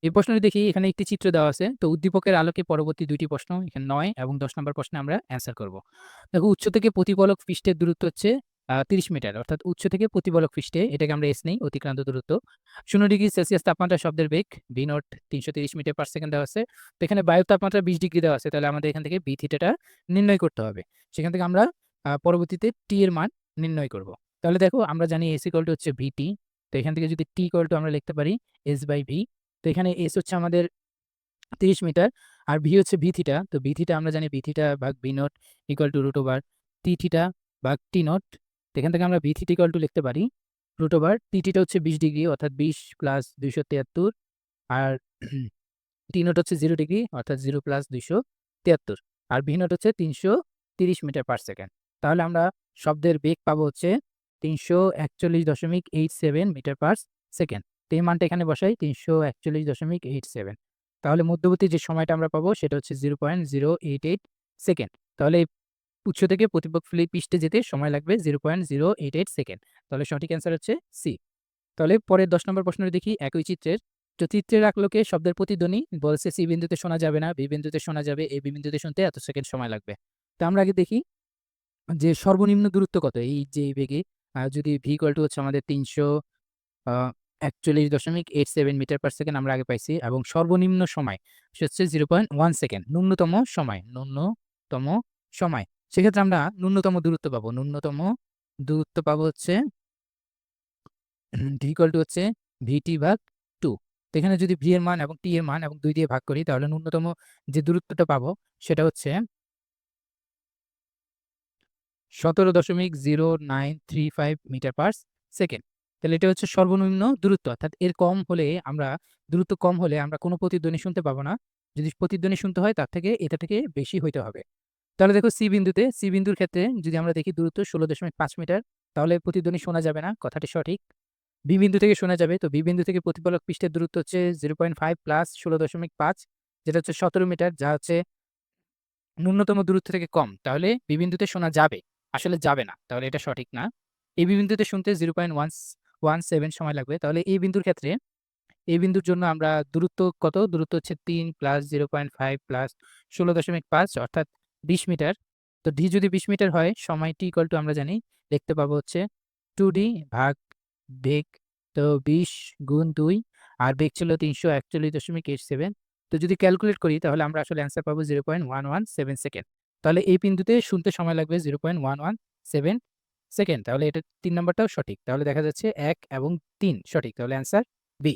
এই প্রশ্নটি দেখি, এখানে একটি চিত্র দেওয়া আছে। তো উদ্দীপকের আলোকে পরবর্তী ২টি প্রশ্ন, এখানে ৯ এবং ১০ নম্বর প্রশ্নে আমরা অ্যান্সার করব। দেখো, উৎস থেকে প্রতিফলক পৃষ্ঠের দূরত্ব হচ্ছে ৩০ মিটার, অর্থাৎ উৎস থেকে প্রতিফলক পৃষ্ঠে, এটাকে আমরা এস নেই, অতিক্রান্ত দূরত্ব। 0 ডিগ্রি সেলসিয়াস তাপমাত্রা শব্দের বেগ v naught ৩৩০ metre per second দেওয়া আছে। তো এখানে বায়ুর তাপমাত্রা ২০ ডিগ্রি দেওয়া আছে, তাহলে আমাদের এখান থেকে বি থিটাটা নির্ণয় করতে হবে। সেখান থেকে আমরা পরবর্তীতে টি এর মান নির্ণয় করব। তাহলে দেখো, আমরা জানি এস ইকুয়াল টু হচ্ছে ভিটি। তো এখান থেকে যদি টি ইকুয়াল টু আমরা লিখতে পারি এস বাই ভি। তো এখানে এস হচ্ছে আমাদের 30 মিটার, আর ভি হচ্ছে ভি থিটা। তো ভি থিটা আমরা জানি ভি থিটা ভাগ v not equal to root over t theta ভাগ টি নট। তো এখান থেকে আমরা ভি থিটা ইকুয়াল টু লিখতে পারি রুট ওভার টি থিটা হচ্ছে 20 ডিগ্রি, অর্থাৎ 20 প্লাস 273, আর টি নট হচ্ছে 0 ডিগ্রি, অর্থাৎ 0 প্লাস 273, আর ভি নট হচ্ছে 330 মিটার পার সেকেন্ড। তাহলে আমরা শব্দের বেগ পাবো হচ্ছে 341.87 মিটার পার সেকেন্ড। তো এই মানটা এখানে বসাই, 341.87। তাহলে মধ্যবর্তী যে সময়টা আমরা পাবো সেটা হচ্ছে 0.088 সেকেন্ড। তাহলে এই উৎস থেকে প্রতিপক্ষ পৃষ্ঠে যেতে সময় লাগবে 0.088 সেকেন্ড। তাহলে সঠিক অ্যান্সার হচ্ছে সি। তাহলে পরের ১০ নম্বর প্রশ্নটি দেখি, একই চিত্রের। তো চিত্রের আলোকে শব্দের প্রতিধ্বনি বলছে সি বিন্দুতে শোনা যাবে না, বি বিন্দুতে শোনা যাবে, এ বি বিন্দুতে শুনতে এত সেকেন্ড সময় লাগবে। তো আমরা আগে দেখি যে সর্বনিম্ন দূরত্ব কত, এই যে এই বেগে যদি ভি ইকুয়াল টু হচ্ছে আমাদের ৩৪১.87 মিটার পার সেকেন্ড আমরা আগে পাইছি, এবং সর্বনিম্ন সময় সে হচ্ছে 0.1 সেকেন্ড, ন্যূনতম সময়, ন্যূনতম সময়। সেক্ষেত্রে আমরা ন্যূনতম দূরত্ব পাবো, ন্যূনতম দূরত্ব পাবো হচ্ছে ডি ইকুয়াল টু হচ্ছে ভিটি ভাগ 2। তো এখানে যদি ভি এর মান এবং টি এর মান এবং 2 দিয়ে ভাগ করি, তাহলে ন্যূনতম যে দূরত্বটা পাবো সেটা হচ্ছে 17.0935 মিটার পার সেকেন্ড। তাহলে এটা হচ্ছে সর্বনিম্ন দূরত্ব, অর্থাৎ এর কম হলে আমরা, দূরত্ব কম হলে আমরা কোনো প্রতিধ্বনি শুনতে পাবো না। যদি প্রতিধ্বনি শুনতে হয় তার থেকে এটা থেকে বেশি হইতে হবে। তাহলে দেখো, সি বিন্দুর ক্ষেত্রে যদি আমরা দেখি দূরত্ব 16.5 মিটার, তাহলে প্রতিধ্বনি শোনা যাবে না, কথাটি সঠিক। বি বিন্দু থেকে শোনা যাবে। তো বি বিন্দু থেকে প্রতিফলক পৃষ্ঠের দূরত্ব হচ্ছে 0.5 প্লাস 16.5, যেটা হচ্ছে 17 মিটার, যা হচ্ছে ন্যূনতম দূরত্ব থেকে কম। তাহলে বি বিন্দুতে শোনা যাবে, আসলে যাবে না, তাহলে এটা সঠিক না। এই বি বিন্দুতে শুনতে 0.117 সময় লাগবে। তাহলে এই বিন্দুর ক্ষেত্রে, এই বিন্দুর জন্য আমরা দূরত্ব কত, দূরত্ব হচ্ছে 3 প্লাস 0.5 প্লাস 16.5, অর্থাৎ 20 মিটার। তো ডি যদি 20 মিটার হয়, সময় টি ইকুয়াল টু আমরা জানি, দেখতে পাবো হচ্ছে 2d ভাগ বেগ। তো 20 গুণ 2, আর বেগ ছিল 341.87। তো যদি ক্যালকুলেট করি তাহলে আমরা আসলে অ্যান্সার পাবো 0.117 সেকেন্ড। তাহলে এই বিন্দুতে শুনতে সময় লাগবে 0.117 সেকেন্ড। তাহলে এটা 3 নাম্বারটাও সঠিক। তাহলে দেখা যাচ্ছে 1 এবং 3 সঠিক। তাহলে অ্যান্সার বি।